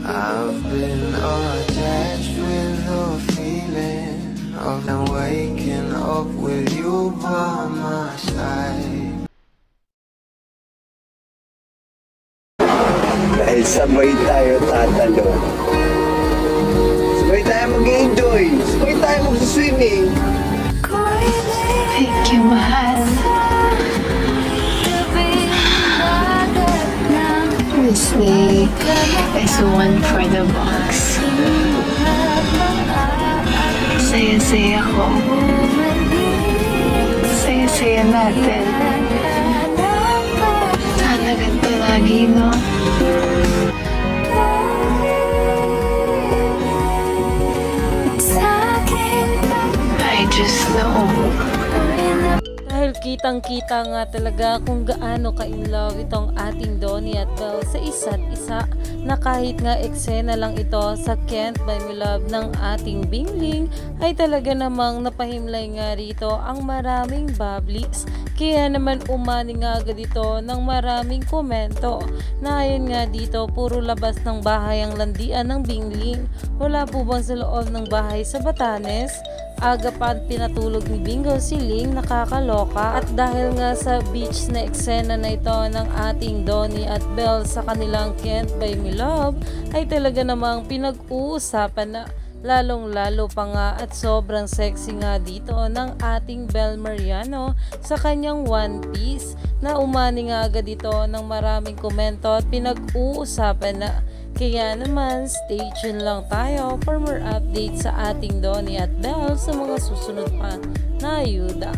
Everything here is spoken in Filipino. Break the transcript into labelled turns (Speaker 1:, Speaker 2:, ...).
Speaker 1: I've been attached with the feeling of waking up with you by my side.
Speaker 2: Dahil sabay tayo tatalo. Sabay tayo mag-enjoy. Sabay tayo mag-swimming.
Speaker 3: Thank you, mahal. This day is one for the box. Saya-saya ko. Saya-saya natin. Sana ganito lagi, no? I just know.
Speaker 4: Dahil kitang-kita nga talaga kung gaano ka-in love itong ating Donnie at Belle sa isa't isa, na kahit nga eksena lang ito sa Can't Buy Me Love ng ating Bingling ay talaga namang napahimlay nga rito ang maraming bubblies. Kaya naman umani nga agad ito ng maraming komento na ayon nga dito puro labas ng bahay ang landian ng Bingling. Wala po bang sa loob ng bahay sa Batanes? Aga pa pinatulog ni Bingo si Ling, nakakaloka. At dahil nga sa beach na eksena na ito ng ating Donnie at Belle sa kanilang Can't Buy Me Love ay talaga namang pinag-uusapan na, lalong lalo pa nga at sobrang sexy nga dito ng ating Belle Mariano sa kanyang one piece, na umani nga agad ito ng maraming komento at pinag-uusapan na. Kaya naman, stay tuned lang tayo for more updates sa ating Donnie at Belle sa mga susunod pa na ayuda.